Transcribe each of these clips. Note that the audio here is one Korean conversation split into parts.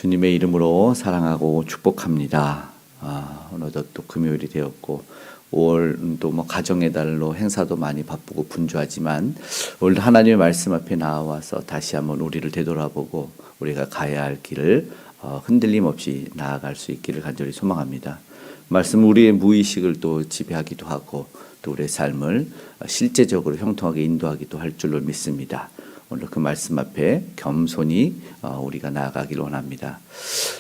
주님의 이름으로 사랑하고 축복합니다. 오늘도 또 금요일이 되었고 5월 또 가정의 달로 행사도 많이 바쁘고 분주하지만 오늘 하나님의 말씀 앞에 나와서 다시 한번 우리를 되돌아보고 우리가 가야 할 길을 흔들림 없이 나아갈 수 있기를 간절히 소망합니다. 말씀은 우리의 무의식을 또 지배하기도 하고 또 우리의 삶을 실제적으로 형통하게 인도하기도 할 줄로 믿습니다. 오늘 그 말씀 앞에 겸손히 우리가 나아가기를 원합니다.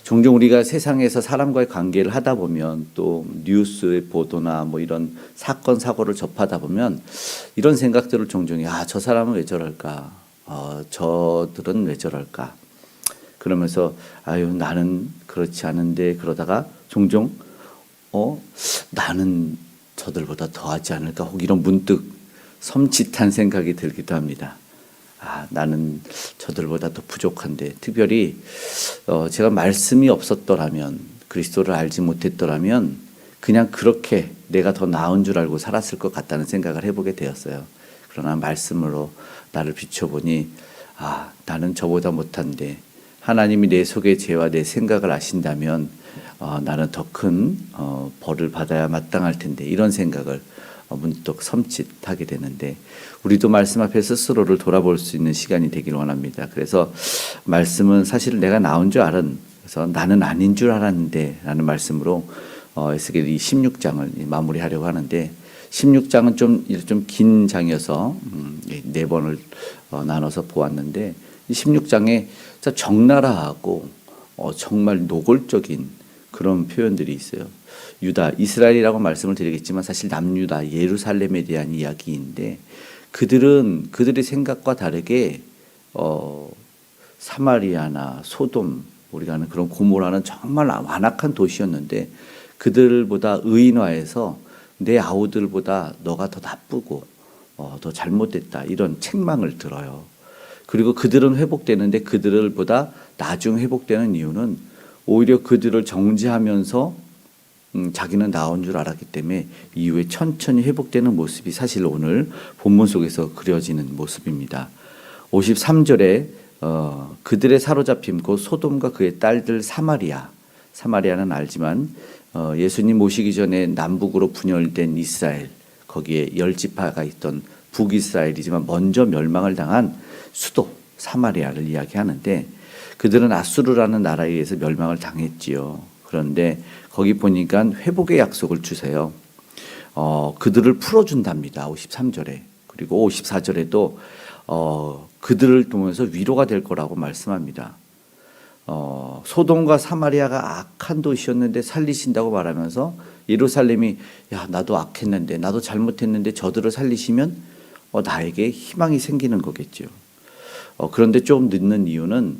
종종 우리가 세상에서 사람과의 관계를 하다 보면 또 뉴스의 보도나 이런 사건 사고를 접하다 보면 이런 생각들을 종종 저 사람은 왜 저럴까? 저들은 왜 저럴까? 그러면서 나는 그렇지 않은데 그러다가 종종 나는 저들보다 더하지 않을까? 혹 이런 문득 섬찟한 생각이 들기도 합니다. 나는 저들보다 더 부족한데, 특별히 제가 말씀이 없었더라면, 그리스도를 알지 못했더라면 그냥 그렇게 내가 더 나은 줄 알고 살았을 것 같다는 생각을 해보게 되었어요. 그러나 말씀으로 나를 비춰보니 나는 저보다 못한데 하나님이 내 속의 죄와 내 생각을 아신다면 나는 더 큰 벌을 받아야 마땅할 텐데, 이런 생각을 문득 섬찟하게 되는데, 우리도 말씀 앞에 스스로를 돌아볼 수 있는 시간이 되기를 원합니다. 그래서 말씀은 사실 내가 나온 줄 알은, 그래서 나는 아닌 줄 알았는데 라는 말씀으로 에스겔 이 16장을 마무리하려고 하는데, 16장은 좀 긴 장이어서 4번을 나눠서 보았는데, 이 16장에 적나라하고 정말 노골적인 그런 표현들이 있어요. 유다, 이스라엘이라고 말씀을 드리겠지만 사실 남유다, 예루살렘에 대한 이야기인데, 그들의 생각과 다르게 사마리아나 소돔, 우리가 아는 그런 고모라는 정말 완악한 도시였는데 그들보다 의인화해서 내 아우들보다 너가 더 나쁘고 더 잘못됐다, 이런 책망을 들어요. 그리고 그들은 회복되는데 그들보다 나중 회복되는 이유는 오히려 그들을 정죄하면서 자기는 나온 줄 알았기 때문에 이후에 천천히 회복되는 모습이 사실 오늘 본문 속에서 그려지는 모습입니다. 53절에 그들의 사로잡힘 곧 소돔과 그의 딸들 사마리아는 알지만 예수님 모시기 전에 남북으로 분열된 이스라엘, 거기에 10지파가 있던 북이스라엘이지만 먼저 멸망을 당한 수도 사마리아를 이야기하는데, 그들은 아수르라는 나라에 의해서 멸망을 당했지요. 그런데 거기 보니까 회복의 약속을 주세요. 그들을 풀어준답니다. 53절에. 그리고 54절에도 그들을 통해서 위로가 될 거라고 말씀합니다. 소돔과 사마리아가 악한 도시였는데 살리신다고 말하면서 예루살렘이 나도 악했는데, 나도 잘못했는데 저들을 살리시면 나에게 희망이 생기는 거겠죠. 그런데 좀 늦는 이유는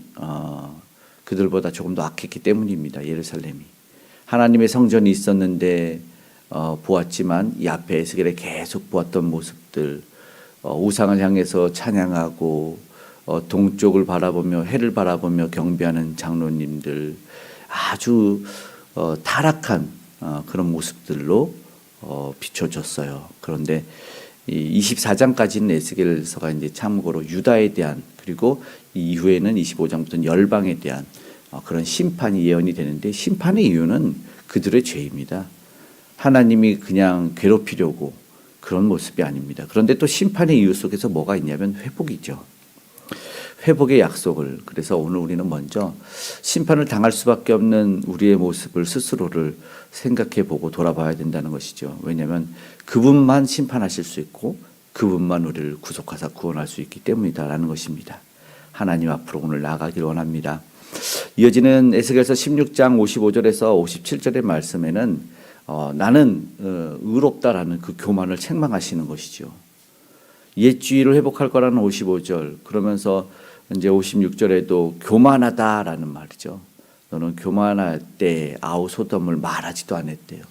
그들보다 조금 더 악했기 때문입니다. 예루살렘이. 하나님의 성전이 있었는데 보았지만 이 앞에 에스겔에 계속 보았던 모습들, 우상을 향해서 찬양하고 동쪽을 바라보며 해를 바라보며 경배하는 장로님들, 아주 타락한 그런 모습들로 비춰졌어요. 그런데 이 24장까지는 에스겔서가 이제 참고로 유다에 대한, 그리고 이후에는 25장부터는 열방에 대한 그런 심판이 예언이 되는데, 심판의 이유는 그들의 죄입니다. 하나님이 그냥 괴롭히려고 그런 모습이 아닙니다. 그런데 또 심판의 이유 속에서 뭐가 있냐면 회복이죠. 회복의 약속을. 그래서 오늘 우리는 먼저 심판을 당할 수밖에 없는 우리의 모습을, 스스로를 생각해 보고 돌아봐야 된다는 것이죠. 왜냐하면 그분만 심판하실 수 있고 그분만 우리를 구속하사 구원할 수 있기 때문이다라는 것입니다. 하나님 앞으로 오늘 나아가길 원합니다. 이어지는 에스겔서 16장 55절에서 57절의 말씀에는 나는 의롭다라는 그 교만을 책망하시는 것이죠. 옛 주의를 회복할 거라는 55절, 그러면서 이제 56절에도 교만하다라는 말이죠. 너는 교만할 때 소돔을 말하지도 않았대요.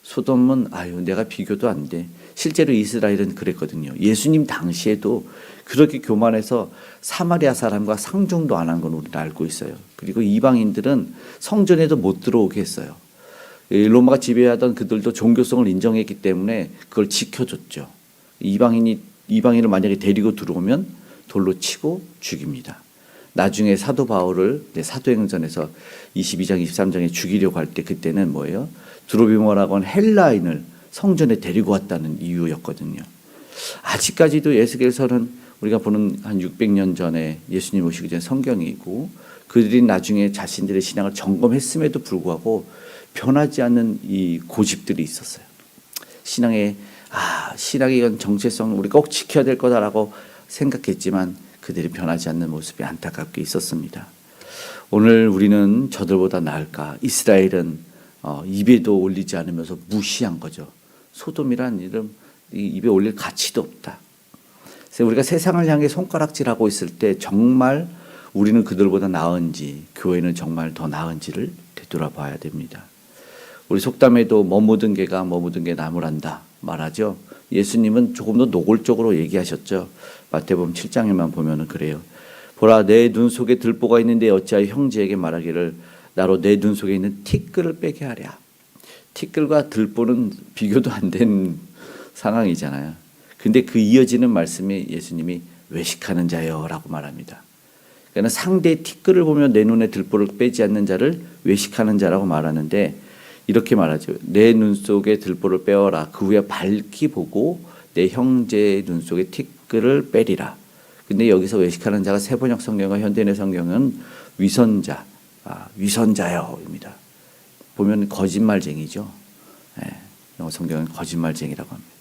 소돔은 내가 비교도 안 돼. 실제로 이스라엘은 그랬거든요. 예수님 당시에도 그렇게 교만해서 사마리아 사람과 상종도 안 한 건 우리는 알고 있어요. 그리고 이방인들은 성전에도 못 들어오게 했어요. 로마가 지배하던 그들도 종교성을 인정했기 때문에 그걸 지켜줬죠. 이방인을 만약에 데리고 들어오면 돌로 치고 죽입니다. 나중에 사도 바울을 사도행전에서 22장, 23장에 죽이려고 할 때 그때는 뭐예요? 드로비모라고 하는 헬라인을 성전에 데리고 왔다는 이유였거든요. 아직까지도 에스겔서는 우리가 보는 한 600년 전에 예수님 오시기 전 성경이고 그들이 나중에 자신들의 신앙을 점검했음에도 불구하고 변하지 않는 이 고집들이 있었어요. 신앙의 이건 정체성 우리가 꼭 지켜야 될 거다라고 생각했지만 그들이 변하지 않는 모습이 안타깝게 있었습니다. 오늘 우리는 저들보다 나을까? 이스라엘은 입에도 올리지 않으면서 무시한 거죠. 소돔이란 이름 입에 올릴 가치도 없다. 그래서 우리가 세상을 향해 손가락질하고 있을 때 정말 우리는 그들보다 나은지 교회는 정말 더 나은지를 되돌아봐야 됩니다. 우리 속담에도 묻은 개가 묻은 개 나무란다 말하죠. 예수님은 조금 더 노골적으로 얘기하셨죠. 마태복음 7장에만 보면은 그래요. 보라 내 눈 속에 들보가 있는데 어찌하여 형제에게 말하기를 나로 내 눈 속에 있는 티끌을 빼게 하랴. 티끌과 들보는 비교도 안 된 상황이잖아요. 근데 그 이어지는 말씀이 예수님이 외식하는 자여라고 말합니다. 그러니까 상대의 티끌을 보면 내 눈에 들보를 빼지 않는 자를 외식하는 자라고 말하는데 이렇게 말하죠. 내 눈 속에 들보를 빼어라. 그 후에 밝히 보고 내 형제의 눈 속에 티끌을 빼리라. 근데 여기서 외식하는 자가 세번역 성경과 현대인의 성경은 위선자, 위선자여입니다. 보면 거짓말쟁이죠. 영어 성경은 거짓말쟁이라고 합니다.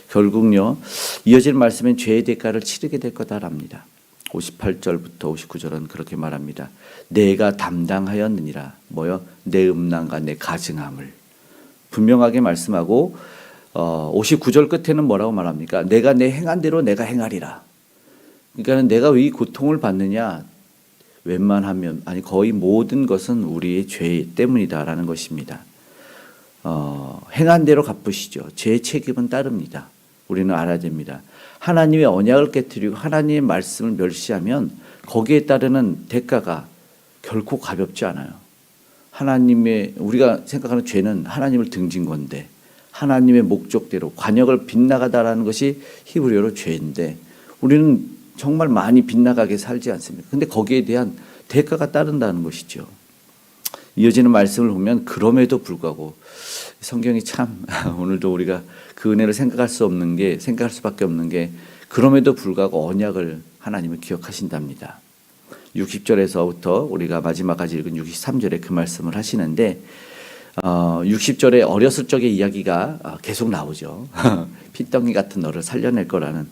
결국요 이어지는 말씀은 죄의 대가를 치르게 될 거다랍니다. 58절부터 59절은 그렇게 말합니다. 내가 담당하였느니라. 뭐요? 내 음란과 내 가증함을 분명하게 말씀하고 59절 끝에는 뭐라고 말합니까? 내가 내 행한 대로 내가 행하리라. 그러니까 내가 왜 이 고통을 받느냐? 웬만하면 거의 모든 것은 우리의 죄 때문이다라는 것입니다. 행한 대로 갚으시죠. 제 책임은 따릅니다. 우리는 알아야 됩니다. 하나님의 언약을 깨뜨리고 하나님의 말씀을 멸시하면 거기에 따르는 대가가 결코 가볍지 않아요. 우리가 생각하는 죄는 하나님을 등진 건데 하나님의 목적대로 관역을 빗나가다라는 것이 히브리어로 죄인데 우리는 정말 많이 빗나가게 살지 않습니까? 근데 거기에 대한 대가가 따른다는 것이죠. 이어지는 말씀을 보면 그럼에도 불구하고 성경이 참 오늘도 우리가 그 은혜를 생각할 수밖에 없는 게 그럼에도 불구하고 언약을 하나님은 기억하신답니다. 60절에서부터 우리가 마지막까지 읽은 63절에 그 말씀을 하시는데 60절에 어렸을 적의 이야기가 계속 나오죠. 핏덩이 같은 너를 살려낼 거라는.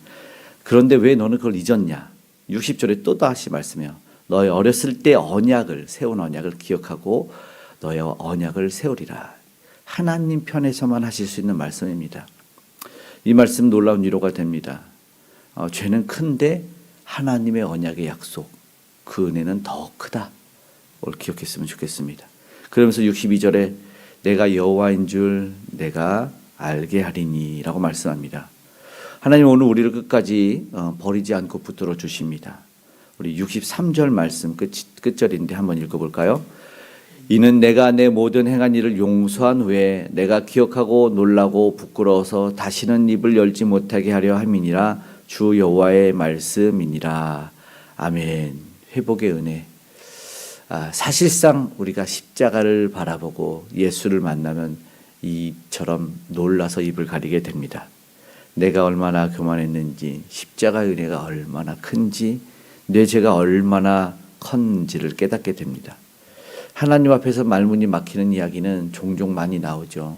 그런데 왜 너는 그걸 잊었냐? 60절에 또 다시 말씀해요. 너의 어렸을 때 세운 언약을 기억하고 너의 언약을 세우리라. 하나님 편에서만 하실 수 있는 말씀입니다. 이 말씀 놀라운 위로가 됩니다. 죄는 큰데 하나님의 언약의 약속, 그 은혜는 더 크다. 뭘 기억했으면 좋겠습니다. 그러면서 62절에 내가 여호와인 줄 내가 알게 하리니 라고 말씀합니다. 하나님 오늘 우리를 끝까지 버리지 않고 붙들어 주십니다. 우리 63절 말씀 끝절인데 한번 읽어볼까요? 이는 내가 내 모든 행한 일을 용서한 후에 내가 기억하고 놀라고 부끄러워서 다시는 입을 열지 못하게 하려 함이니라. 주 여호와의 말씀이니라. 아멘. 회복의 은혜. 사실상 우리가 십자가를 바라보고 예수를 만나면 이처럼 놀라서 입을 가리게 됩니다. 내가 얼마나 교만했는지, 십자가의 은혜가 얼마나 큰지, 내 죄가 얼마나 컸는지를 깨닫게 됩니다. 하나님 앞에서 말문이 막히는 이야기는 종종 많이 나오죠.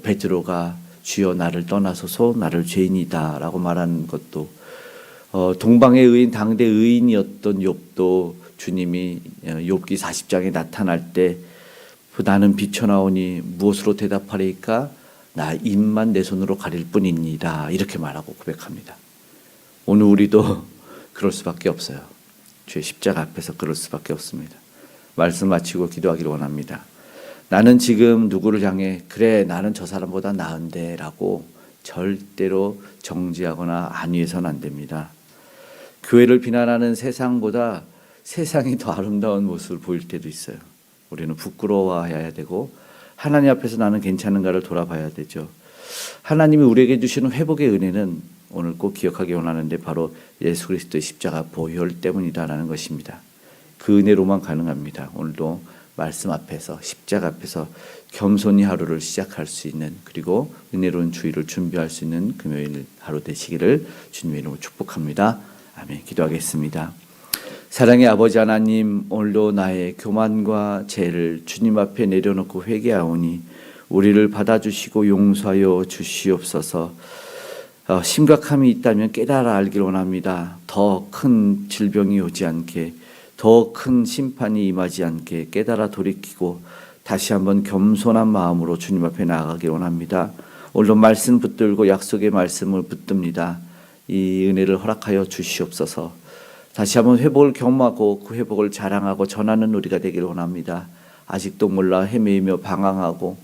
베드로가 주여 나를 떠나소서 나를 죄인이다 라고 말하는 것도, 동방의 의인 당대 의인이었던 욥도 주님이 욥기 40장에 나타날 때 나는 비쳐나오니 무엇으로 대답하리까? 나 입만 내 손으로 가릴 뿐입니다. 이렇게 말하고 고백합니다. 오늘 우리도 그럴 수밖에 없어요. 주의 십자가 앞에서 그럴 수밖에 없습니다. 말씀 마치고 기도하기를 원합니다. 나는 지금 누구를 향해 그래 나는 저 사람보다 나은데 라고 절대로 정지하거나 안위해서는 안 됩니다. 교회를 비난하는 세상보다 세상이 더 아름다운 모습을 보일 때도 있어요. 우리는 부끄러워해야 되고 하나님 앞에서 나는 괜찮은가를 돌아봐야 되죠. 하나님이 우리에게 주시는 회복의 은혜는 오늘 꼭 기억하기 원하는데 바로 예수 그리스도의 십자가 보혈 때문이다라는 것입니다. 그 은혜로만 가능합니다. 오늘도 말씀 앞에서 십자가 앞에서 겸손히 하루를 시작할 수 있는, 그리고 은혜로운 주일을 준비할 수 있는 금요일 하루 되시기를 주님의 이름으로 축복합니다. 아멘. 기도하겠습니다. 사랑의 아버지 하나님, 오늘도 나의 교만과 죄를 주님 앞에 내려놓고 회개하오니 우리를 받아주시고 용서하여 주시옵소서. 심각함이 있다면 깨달아 알길 원합니다. 더 큰 질병이 오지 않게, 더 큰 심판이 임하지 않게 깨달아 돌이키고 다시 한번 겸손한 마음으로 주님 앞에 나아가길 원합니다. 오늘도 말씀 붙들고 약속의 말씀을 붙듭니다. 이 은혜를 허락하여 주시옵소서. 다시 한번 회복을 경험하고 그 회복을 자랑하고 전하는 우리가 되길 원합니다. 아직도 몰라 헤매이며 방황하고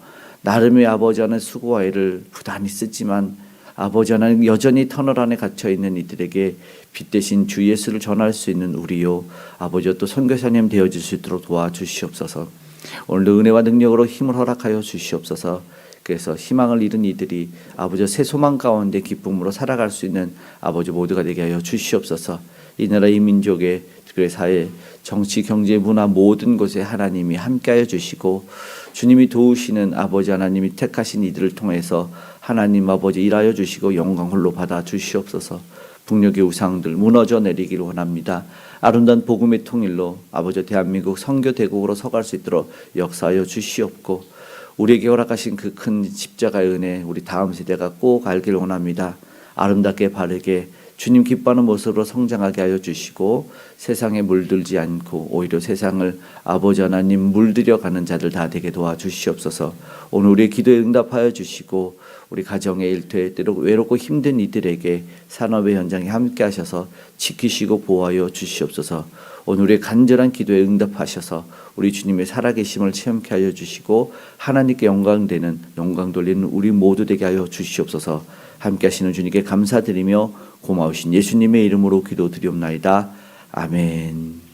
나름의 아버지 하나의 수고와 애를 부단히 쓰지만 아버지 하나님 여전히 터널 안에 갇혀있는 이들에게 빛 대신 주 예수를 전할 수 있는 우리요 아버지와 또 선교사님 되어질 수 있도록 도와주시옵소서. 오늘도 은혜와 능력으로 힘을 허락하여 주시옵소서. 그래서 희망을 잃은 이들이 아버지 새 소망 가운데 기쁨으로 살아갈 수 있는 아버지 모두가 되게 하여 주시옵소서. 이 나라 이 민족의 특별히 사회, 정치, 경제, 문화 모든 곳에 하나님이 함께하여 주시고 주님이 도우시는 아버지 하나님이 택하신 이들을 통해서 하나님 아버지 일하여 주시고 영광 홀로 받아 주시옵소서. 북녘의 우상들 무너져 내리기를 원합니다. 아름다운 복음의 통일로 아버지 대한민국 선교 대국으로 서갈 수 있도록 역사하여 주시옵고 우리에게 허락하신 그 큰 십자가의 은혜 우리 다음 세대가 꼭 알기를 원합니다. 아름답게 바르게 주님 기뻐하는 모습으로 성장하게 하여 주시고 세상에 물들지 않고 오히려 세상을 아버지 하나님 물들여가는 자들 다 되게 도와주시옵소서. 오늘 우리의 기도에 응답하여 주시고 우리 가정의 일터에 때로 외롭고 힘든 이들에게 산업의 현장에 함께 하셔서 지키시고 보호하여 주시옵소서. 오늘 우리의 간절한 기도에 응답하셔서 우리 주님의 살아계심을 체험케 하여 주시고 하나님께 영광 돌리는 우리 모두 되게 하여 주시옵소서. 함께 하시는 주님께 감사드리며 고마우신 예수님의 이름으로 기도드리옵나이다. 아멘.